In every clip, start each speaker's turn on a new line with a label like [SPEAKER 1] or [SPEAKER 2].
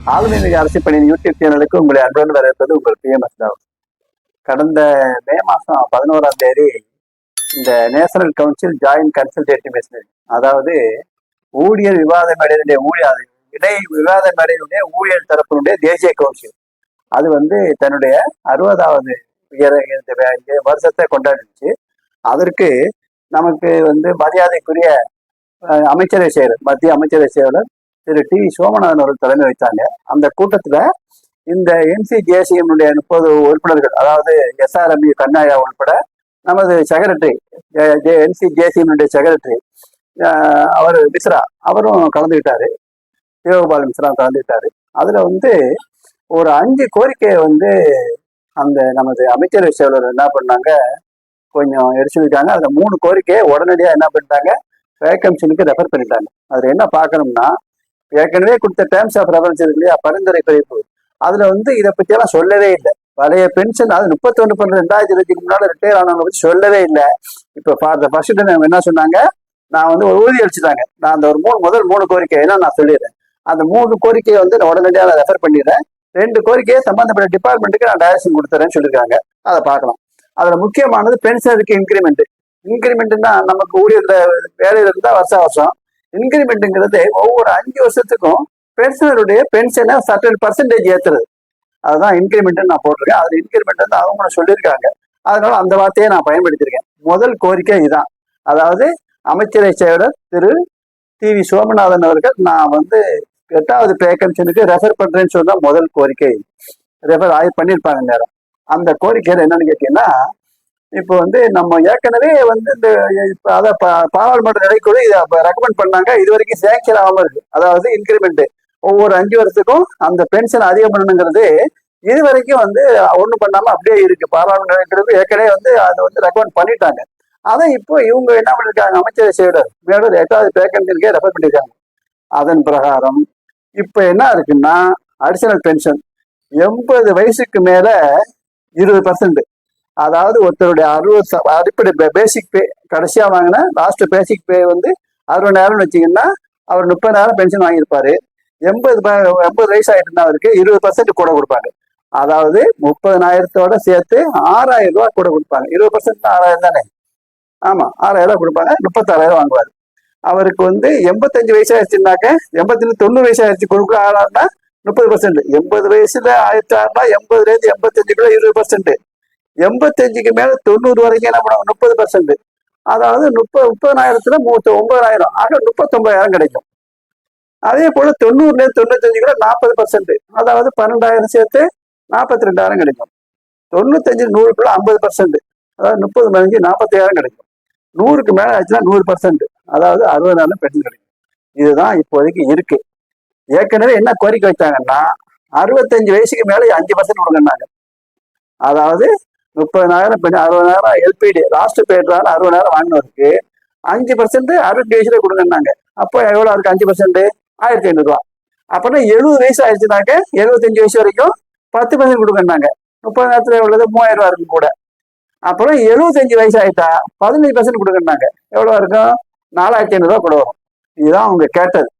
[SPEAKER 1] ஆளுநர் அரசு பணியின் யூடியூப் சேனலுக்கு உங்களை அன்புடன் வரவேற்பது உங்கள் பிஎம்எஸ் ராவ். கடந்த மே மாசம் 11ஆம் தேதி இந்த national council joint consultative mission, அதாவது ஊழியர் விவாத மேடையினுடைய இடை விவாத மேடையினுடைய ஊழியர் தரப்பினுடைய தேசிய கவுன்சில், அது தன்னுடைய 60வது வருஷத்தை கொண்டாடிச்சு. அதற்கு நமக்கு மரியாதைக்குரிய மத்திய அமைச்சரவை செயலர் திரு டி சோமநாதன் அவர்கள் தலைமை வைத்தாங்க. அந்த கூட்டத்துல இந்த NCJCM 30 உறுப்பினர்கள், அதாவது SRMU கண்ணாயா உள்பட நமது செக்ரட்டரி NCJCM செக்ரட்டரி அவர் மிஸ்ரா அவரும் கலந்துக்கிட்டாரு, சிவகோபால் மிஸ்ரா கலந்துக்கிட்டாரு. அதுல ஒரு 5 கோரிக்கையை அந்த நமது அமைச்சரவை செயலர் என்ன பண்ணாங்க, கொஞ்சம் எடுத்துக்கிட்டாங்க. அதுல 3 கோரிக்கையை உடனடியாக என்ன பண்ணிட்டாங்க, வேகன்சிக்கு ரெஃபர் பண்ணிட்டாங்க. அதுல என்ன பார்க்கணும்னா, ஏற்கனவே கொடுத்த டேர்ம்ஸ் ஆஃப் ரெஃபரன்ஸ் இருக்கு இல்லையா, பரிந்துரை குறிப்பு, அதுல இதை பற்றியெல்லாம் சொல்லவே இல்லை. பழைய பென்ஷன், அது 31/12/2020 முன்னாடி ரிட்டையர் ஆனவங்க பற்றி சொல்லவே இல்லை. இப்போ ஃபர்ஸ்ட் டைம் என்ன சொன்னாங்க, நான் ஒரு உறுதி அளிச்சுட்டாங்க. நான் அந்த முதல் 3 கோரிக்கை என்ன நான் சொல்லிடுறேன். அந்த 3 கோரிக்கையை நான் உடனடியாக நான் ரெஃபர் பண்ணிடுறேன். 2 கோரிக்கையை சம்பந்தப்பட்ட டிபார்ட்மெண்ட்டுக்கு நான் டைரக்ஷன் கொடுத்துறேன்னு சொல்லியிருக்காங்க. அதை பார்க்கலாம். அதுல முக்கியமானது பென்ஷனுக்கு இன்கிரிமெண்ட். இன்கிரிமெண்ட்னா நமக்கு ஊழியர்ல வேலையில இருந்தா வருஷம் இன்கிரிமெண்ட்டுங்கிறது ஒவ்வொரு 5 வருஷத்துக்கும் பென்ஷனருடைய பென்ஷனை சர்டன் பர்சன்டேஜ் ஏத்துறது, அதுதான் இன்கிரிமெண்ட் நான் போட்டிருக்கேன். அது இன்கிரிமெண்ட் அவங்க சொல்லியிருக்காங்க. அதனால அந்த வார்த்தையை நான் பயன்படுத்தியிருக்கேன். முதல் கோரிக்கை இதுதான். அதாவது அமைச்சரை செயலர் திரு TV சோமநாதன் அவர்கள் நான் 8வது பே கமிஷனுக்கு ரெஃபர் பண்றேன்னு சொன்னா முதல் கோரிக்கை ரெஃபர் பண்ணியிருப்பாங்க நேரம். அந்த கோரிக்கையில என்னன்னு கேட்டீங்கன்னா, இப்போ நம்ம ஏற்கனவே இந்த அதை பாராளுமன்ற நிலைக்குழு இதை ரெக்கமெண்ட் பண்ணாங்க. இது வரைக்கும் சேங்ஷன் ஆகாம இருக்கு. அதாவது இன்கிரிமெண்ட் ஒவ்வொரு 5 வருஷத்துக்கும் அந்த பென்ஷன் அதிகம் பண்ணணுங்கிறது இது வரைக்கும் ஒன்றும் பண்ணாம அப்படியே இருக்கு. பாராளுமன்ற நிலைக்குழு ஏற்கனவே அதை ரெக்கமெண்ட் பண்ணிட்டாங்க. அதை இப்போ இவங்க என்ன பண்ணிருக்காங்க, அமைச்சரை செயலர் மேலும் 8வது பே கமிஷனுக்கே ரெஃபர் பண்ணியிருக்காங்க. அதன் பிரகாரம் இப்ப என்ன இருக்குன்னா, அடிஷனல் பென்ஷன் 80 வயசுக்கு மேல 20%, அதாவது ஒருத்தருடைய 60 அடிப்படை பேசிக் பே கடைசியா வாங்கின லாஸ்ட் பேசிக் பே 60,000 வச்சீங்கன்னா அவர் 30,000 பென்ஷன் வாங்கியிருப்பாரு. 80 வயசு ஆயிட்டுன்னா அவருக்கு 20% கூட கொடுப்பாங்க. அதாவது 30,000 சேர்த்து 6,000 ரூபாய் கூட கொடுப்பாங்க. 20% 6,000 தானே? ஆமா, 6,000 ரூபாய் கொடுப்பாங்க. 36,000 வாங்குவாரு. அவருக்கு 85 வயசு ஆயிடுச்சுனாக்க 90 வயசு ஆயிடுச்சு கொடுக்குற ஆளாருன்னா 30%. 80 வயசுல ஆயிடுச்சாருன்னா 80லேருந்து 85 20%. 85க்கு மேல 90 வரைக்கும் என்ன பண்ணுவாங்க, 30%. அதாவது 30,000த்துல 9,000 ஆக 39,000 கிடைக்கும். அதே போல 90லேருந்து 95 40%, அதாவது 12,000 சேர்த்து 42,000 கிடைக்கும். 95 100 50%, அதாவது 30 47,000 கிடைக்கும். 100க்கு மேல ஆச்சுன்னா 100%, அதாவது 60,000 பென்ஷன் கிடைக்கும். இதுதான் இப்போதைக்கு இருக்கு. ஏற்கனவே என்ன கோரிக்கை வச்சாங்கன்னா, 65 வயசுக்கு மேல 5% கொடுங்கன்னாங்க. அதாவது 30,000 60,000 LPD லாஸ்ட் பேட்றால 60,000 வாங்கினவருக்கு 5% 65 வயசுல கொடுங்கன்னாங்க. அப்போ எவ்வளவு இருக்கு 5%? 1,500 ரூபா. அப்புறம் 70 வயசு ஆயிடுச்சுனாக்க 75 வயசு வரைக்கும் 10% கொடுங்கன்னாங்க. 30,000 எவ்வளவு? 3,000 ரூபா இருக்கும் கூட. அப்புறம் 75 வயசு ஆயிட்டா 15% கொடுங்கன்னாங்க. எவ்வளவு இருக்கும்? 4,500 ரூபா கூட வரும். இதுதான் அவங்க கேட்டது.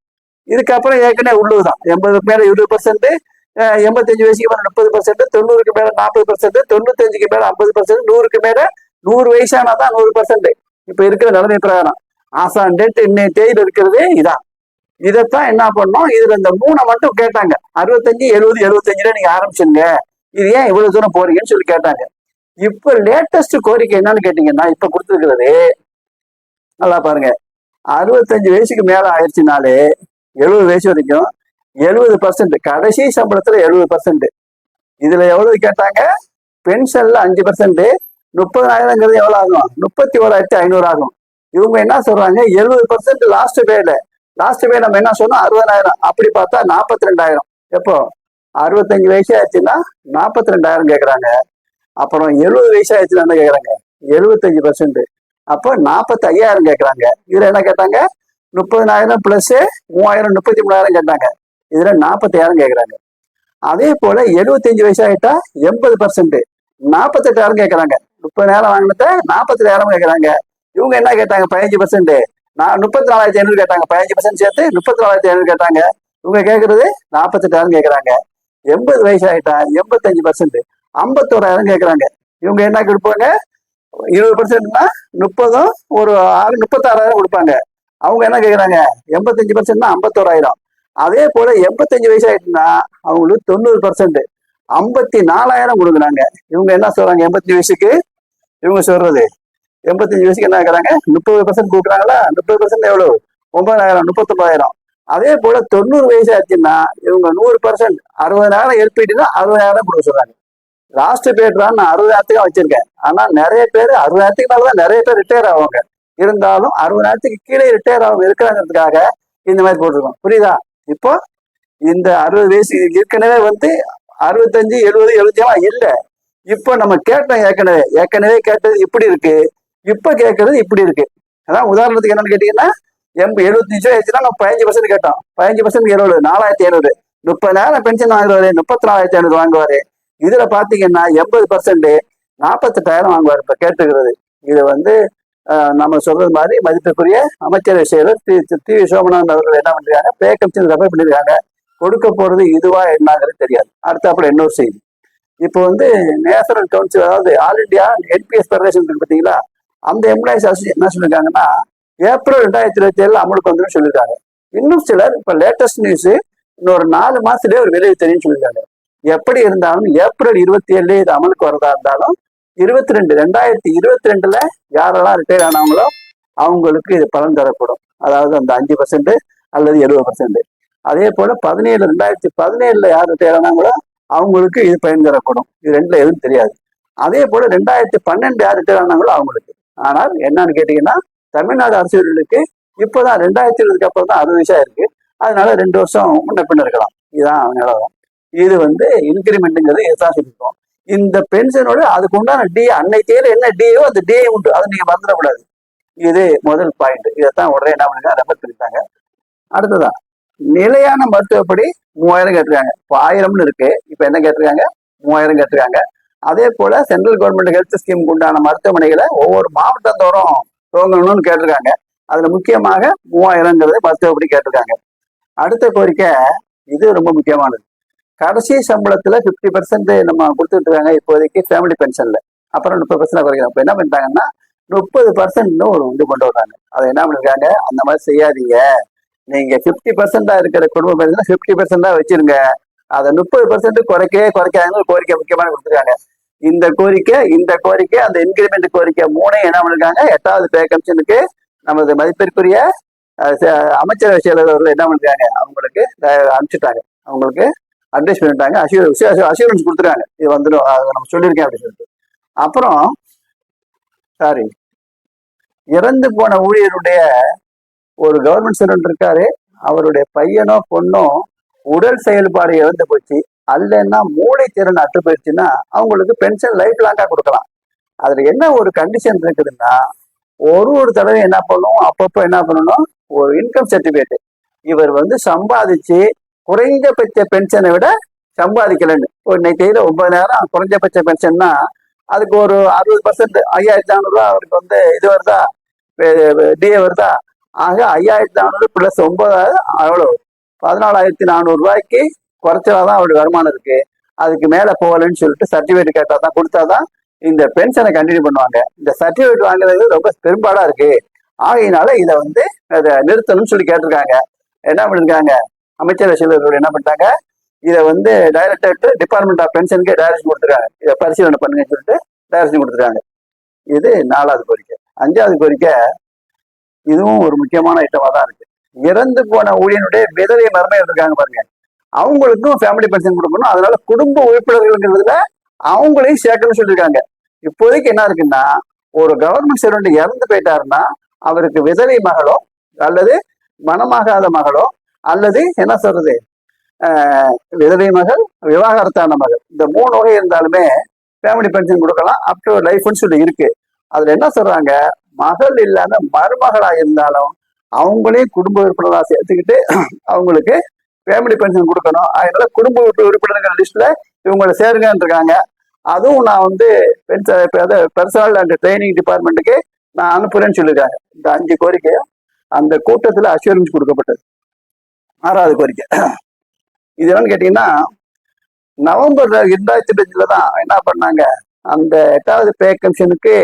[SPEAKER 1] இதுக்கப்புறம் ஏற்கனவே உள்ளதுதான். 80 மேல 20%, 85 வயசுக்கு மேல 30%, 90க்கு மேல 40%, 95க்கு மேல 50%, 100க்கு மேல 100 வயசானாதான் 100%. இப்ப இருக்கிற நிலைமை பிரகாரம் ஆசான் டேட் இன்னைய தேதியில் இருக்கிறது இதான். இதைத்தான் என்ன பண்ணோம், இதுல இந்த 3 மட்டும் கேட்டாங்க. 65 70 75 நீங்க ஆரம்பிச்சுங்க, இது ஏன் இவ்வளவு தூரம் போறீங்கன்னு சொல்லி கேட்டாங்க. இப்ப லேட்டஸ்ட் கோரிக்கை என்னன்னு கேட்டீங்கன்னா, இப்ப கொடுத்துருக்கிறது நல்லா பாருங்க. 65 வயசுக்கு மேல ஆயிடுச்சுனாலே 70 வயசு வரைக்கும் 70%, கடைசி சம்பளத்துல 70%. இதுல எவ்வளவு கேட்டாங்க, பென்ஷன்ல 5%, 30,000ங்கிறது எவ்வளவு ஆகும்? 31,500 ஆகும். இவங்க என்ன சொல்றாங்க, 70% லாஸ்ட் பே நம்ம என்ன சொன்னோம், 60,000. அப்படி பார்த்தா 42,000. எப்போ 65 வயசு ஆயிடுச்சுன்னா 42,000 கேட்கறாங்க. அப்புறம் 70 வயசு ஆயிடுச்சுன்னா என்ன கேட்கறாங்க, 75%. அப்போ 45,000 கேட்கறாங்க. இதுல என்ன கேட்டாங்க, 30,000 பிளஸ் 3,000 33,000 கேட்டாங்க. இதுல 40,000 கேட்கறாங்க. அதே போல 75 வயசு ஆயிட்டா 80%, 48,000 கேட்கறாங்க. 30,000 வாங்கினத 48,000 கேட்கறாங்க. இவங்க என்ன கேட்டாங்க, 15%. நான் 34,500 கேட்டாங்க. 15% சேர்த்து 34,500 கேட்டாங்க. இவங்க கேட்கறது 48,000 கேட்கறாங்க. 80 வயசு ஆயிட்டா 85%, 51,000 கேட்கறாங்க. இவங்க என்ன கொடுப்பாங்க? 20%னா 30, ஒரு 36,000 கொடுப்பாங்க. அவங்க என்ன கேட்கறாங்க? 85%னா 51,000. அதே போல 85 வயசு ஆயிட்டுன்னா அவங்களுக்கு 90%, 54,000 கொடுக்குறாங்க. இவங்க என்ன சொல்றாங்க? 85 வயசுக்கு இவங்க சொல்றது 85 வயசுக்கு என்ன கேட்கறாங்க? 30% கொடுக்குறாங்களா? 30% எவ்வளவு? 9,000, 39,000. அதே போல 90 வயசு ஆச்சுன்னா இவங்க 100%, 60,000 எழுப்பிட்டுன்னா 60,000 கொடுக்க சொல்றாங்க. லாஸ்ட் பேட்ரான் நான் 60,000 வச்சிருக்கேன். ஆனா நிறைய பேர் 60,000 மேலதான் நிறைய பேர் ரிட்டையர் ஆவாங்க. இருந்தாலும் 60,000 கீழே ரிட்டையர் ஆகும் இருக்கிறாங்கிறதுக்காக இந்த மாதிரி போட்டிருக்கோம். புரியுதா? இப்போ இந்த 60 வயசு ஏற்கனவே 65, 70, 75 இல்ல. இப்போ நம்ம கேட்டோம், ஏற்கனவே கேட்டது இப்படி இருக்கு, இப்ப கேட்கறது இப்படி இருக்கு. அதான் உதாரணத்துக்கு என்னன்னு கேட்டீங்கன்னா 75 வயசு ஆயிடுச்சுன்னா நம்ம 15% கேட்டோம். 15% எவ்வளவு? 4,500. 30,000 பென்ஷன் வாங்குவாரு, 34,500 வாங்குவாரு. இதுல பாத்தீங்கன்னா 80% 48,000 வாங்குவாரு இப்ப கேட்டுக்கிறது. இது நம்ம சொல்றது மாதிரி மதிப்புக்குரிய அமைச்சரவை செயலர் டி.வி. சோமநாதன் அவர்கள் என்ன பண்றாங்க? பே கமிஷன் ரெஃபர் பண்ணிருக்காங்க. கொடுக்க போறது இதுவா என்னங்கிறது தெரியாது. அடுத்தாப்புல இன்னொரு செய்தி. இப்போ நேஷனல் கவுன்சில், அதாவது ஆல் இண்டியா என்பிஎஸ் ஃபெடரேஷன் இருக்கு பார்த்தீங்களா, அந்த எம்ப்ளாயிஸ் அசோசியேஷன் என்ன சொல்லியிருக்காங்கன்னா ஏப்ரல் 2027 அமலுக்கு வந்துடும் சொல்லியிருக்காங்க. இன்னும் சிலர் இப்ப லேட்டஸ்ட் நியூஸ் இன்னொரு 4 மாசத்துலேயே ஒரு விளைவு தெரியும் சொல்லியிருக்காங்க. எப்படி இருந்தாலும் ஏப்ரல் 27 இது அமலுக்கு வரதா இருந்தாலும் 2022 யாரெல்லாம் ரிட்டையர் ஆனவங்களோ அவங்களுக்கு இது பலன் தரப்படும். அதாவது அந்த 5% அல்லது 70%. அதே போல 2017 யார் ரிட்டையர் ஆனாங்களோ அவங்களுக்கு இது பயன் தரப்படும். இது ரெண்டுல எதுவும் தெரியாது. அதே போல 2012 யார் ரிட்டையர் ஆனாங்களோ அவங்களுக்கு. ஆனால் என்னன்னு கேட்டீங்கன்னா தமிழ்நாடு அரசியலுக்கு இப்போதான் 2020 அப்புறம் தான் 60 வயசா இருக்கு. அதனால 2 வருஷம் முன்ன பின்ன இருக்கலாம். இதுதான் நிலவரம். இது இன்கிரிமெண்ட்ங்கிறது எதான் சொல்லிருக்கோம். இந்த பென்ஷனோட அதுக்கு உண்டான அன்னைக்கு தேதி என்ன டிஏவோ அந்த டிஏ உண்டு. அதை நீங்க மறந்துடக்கூடாது. இது முதல் பாயிண்ட். இதைத்தான் உடனே என்ன பண்ணுங்க ரெஃபர் பண்ணிட்டாங்க. அடுத்ததான் நிலையான மருத்துவப்படி 3000 கேட்டிருக்காங்க. இப்போ 1000 இருக்கு, இப்ப என்ன கேட்டிருக்காங்க? 3000 கேட்டிருக்காங்க. அதே போல சென்ட்ரல் கவர்மெண்ட் ஹெல்த் ஸ்கீமுக்கு உண்டான மருத்துவமனைகளை ஒவ்வொரு மாவட்டத்தோறும் துவங்கணும்னு கேட்டிருக்காங்க. அதுல முக்கியமாக 3000ங்கிறது மருத்துவப்படி கேட்டிருக்காங்க. அடுத்த கோரிக்கை இது ரொம்ப முக்கியமானது. கடைசி சம்பளத்துல 50% நம்ம கொடுத்துட்டு இருக்காங்க இப்போதைக்கு ஃபேமிலி பென்ஷன்ல. அப்புறம் 30% குறைக்கிறோம். இப்ப என்ன பண்ணிட்டாங்கன்னா 30% ஒரு கொண்டு வர்றாங்க. அதை என்ன பண்ணிருக்காங்க? அந்த மாதிரி செய்யாதீங்க. நீங்க 50% இருக்கிற குடும்பம் 50% வச்சிருங்க. அதை 30% குறைக்காத கோரிக்கை முக்கியமான கொடுத்துருக்காங்க. இந்த கோரிக்கை அந்த இன்கிரிமெண்ட் கோரிக்கை 3 என்ன பண்ணிருக்காங்க? 8வது பே கமிஷனுக்கு நமது மதிப்பிற்குரிய அமைச்சரவை செயலர் அவர்கள் என்ன பண்ணிருக்காங்க? அவங்களுக்கு அனுப்பிச்சுட்டாங்க. அவங்களுக்கு அட்வைஸ் பண்ணிட்டாங்க. அஷூரன்ஸ் கொடுத்துருக்காங்க. இது வந்துடும், நம்ம சொல்லியிருக்கேன் அப்படின்னு சொல்லிட்டு. அப்புறம் இறந்து போன ஊழியருடைய ஒரு கவர்மெண்ட் சர்வெண்ட் இருக்காரு, அவருடைய பையனோ பொண்ணோ உடல் செயல்பாடு இழந்து போச்சு, அல்லன்னா மூளை திறன் அட்டு போயிடுச்சுன்னா அவங்களுக்கு பென்ஷன் லைஃப் லாங்கா கொடுக்கலாம். அதுல என்ன ஒரு கண்டிஷன் இருக்குதுன்னா, ஒரு தடவை என்ன பண்ணணும், அப்பப்போ என்ன பண்ணணும், ஒரு இன்கம் சர்டிபிகேட். இவர் சம்பாதிச்சு குறைந்தபட்ச பென்ஷனை விட சம்பாதிக்கலன்னு இன்னைக்கு 9,000 குறைஞ்சபட்ச பென்ஷன்னா அதுக்கு ஒரு 60%, 5,400 அவருக்கு இது வருதா, டிஏ வருதா? ஆக 5,400 பிளஸ் 9,000 எவ்வளவு? 14,400 குறைச்சலாதான் அவருடைய வருமானம் இருக்கு. அதுக்கு மேல போகலன்னு சொல்லிட்டு சர்டிபிகேட் கேட்டாதான் கொடுத்தாதான் இந்த பென்ஷனை கண்டினியூ பண்ணுவாங்க. இந்த சர்டிபிகேட் வாங்குறது ரொம்ப பெரும்பாடா இருக்கு. ஆகையினால இதை அதை நிறுத்தணும்னு சொல்லி கேட்டிருக்காங்க. என்ன பண்ணிருக்காங்க? அமைச்சரவை செயலர்கள் என்ன பண்ணிட்டாங்க? இதை டைரக்டர் டிபார்ட்மெண்ட் ஆஃப் பென்ஷனுக்கு டைரக்ஷன் கொடுத்துருக்காங்க. இதை பரிசீலனை பண்ணுங்கன்னு சொல்லிட்டு டைரக்ஷன் கொடுத்துருக்காங்க. இது 4வது கோரிக்கை. 5வது கோரிக்கை இதுவும் ஒரு முக்கியமான ஐட்டமா தான் இருக்கு. இறந்து போன ஊழியனுடைய விதவை மருமைகள் இருக்காங்க பாருங்க, அவங்களுக்கும் ஃபேமிலி பென்ஷன் கொடுக்கணும். அதனால குடும்ப உறுப்பினர்கள்ங்கிறதுல அவங்களையும் சேர்க்கணும்னு சொல்லியிருக்காங்க. இப்போதைக்கு என்ன இருக்குன்னா, ஒரு கவர்மெண்ட் சர்வெண்ட் இறந்து போயிட்டாருன்னா அவருக்கு விதவை மகளோ அல்லது மனமாகாத மகளோ அல்லது என்ன சொல்றது விதவை மகள், விவாகரத்தான மகள், இந்த 3 வகை இருந்தாலுமே ஃபேமிலி பென்ஷன் கொடுக்கலாம். அப் டு லைஃப்னு சொல்லி இருக்கு. அதுல என்ன சொல்றாங்க? மகள் இல்லாத மருமகளா இருந்தாலும் அவங்களையும் குடும்ப உறுப்பினராக சேர்த்துக்கிட்டு அவங்களுக்கு ஃபேமிலி பென்ஷன் கொடுக்கணும். அதனால குடும்ப உறுப்பினர்கள் லிஸ்ட்ல இவங்களை சேருங்கன்னு இருக்காங்க. அதுவும் நான் பர்சனல் அண்ட் ட்ரைனிங் டிபார்ட்மெண்ட்டுக்கு நான் அனுப்புறேன்னு சொல்லியிருக்காங்க. இந்த 5 கோரிக்கையும் அந்த கூட்டத்துல அஷூரன்ஸ் கொடுக்கப்பட்டது. 6வது கோரிக்கை இது என்னன்னு கேட்டீங்கன்னா, நவம்பர் 2005 தான் என்ன பண்ணாங்க, அந்த 8வது பே கமிஷனுக்கு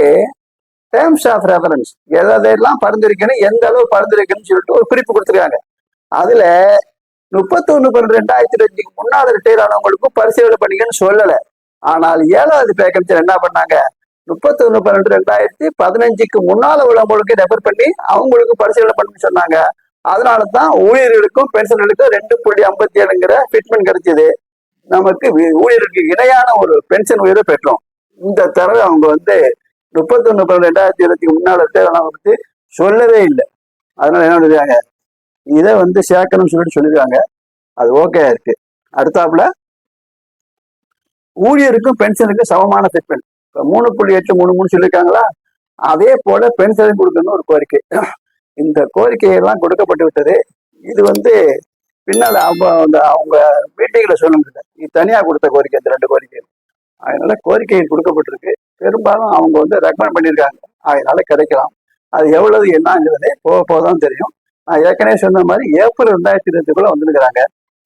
[SPEAKER 1] டேர்ம்ஸ் ஆஃப் ரெஃபரன்ஸ் எதெல்லாம் பரிந்துரைக்கணும், எந்த அளவு பரிந்துரைக்கணும்னு சொல்லிட்டு ஒரு குறிப்பு கொடுத்துருக்காங்க. அதுல 31/12/2005 முன்னாள் ரிட்டையர் ஆனவங்களுக்கும் பரிசீலனை பண்ணிக்கன்னு சொல்லல. ஆனால் 7வது பே கமிஷன் என்ன பண்ணாங்க, 31/12/2015 முன்னால உள்ளவங்களுக்கு ரெஃபர் பண்ணி அவங்களுக்கு பரிசீலனை பண்ணி சொன்னாங்க. அதனாலதான் ஊழியர்களுக்கும் பென்ஷனர்களுக்கும் 2.57ங்கிற ஃபிட்மெண்ட் கிடைச்சது. நமக்கு ஊழியருக்கு இணையான ஒரு பென்ஷன் உயர்வை பெற்றோம். இந்த தடவை அவங்க 31/12/2020 முன்னால பத்தி சொல்லவே இல்லை. அதனால என்ன பண்ணிருக்காங்க, இதை சேர்க்கணும்னு சொல்லியிருக்காங்க. அது ஓகே இருக்கு. அடுத்தாப்புல ஊழியருக்கும் பென்ஷனுக்கும் சமமான ஃபிட்மெண்ட் 3.833 சொல்லியிருக்காங்களா, அதே போல பென்ஷன் கொடுக்கணும்னு ஒரு கோரிக்கை. இந்த கோரிக்கையெல்லாம் கொடுக்கப்பட்டு விட்டது. இது பின்னால அவங்க மீட்டிங்ல சொல்லுங்க, இது தனியா கொடுத்த கோரிக்கை, இந்த 2 கோரிக்கை. அதனால கோரிக்கைகள் கொடுக்கப்பட்டிருக்கு. பெரும்பாலும் அவங்க ரெக்கமெண்ட் பண்ணியிருக்காங்க. அதனால கிடைக்கலாம். அது எவ்வளவு என்னங்கிறதே போதான் தெரியும். நான் ஏற்கனவே சொன்ன மாதிரி ஏப்ரல் 2020 வந்துருக்கிறாங்க.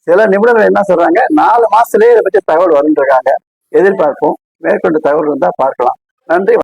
[SPEAKER 1] சில நிபுணர்கள் என்ன சொல்றாங்க, 4 மாசத்துலயே இதை பற்றி தகவல் வருன்றாங்க. எதிர்பார்ப்போம். மேற்கொண்டு தகவல் இருந்தா பார்க்கலாம். நன்றி.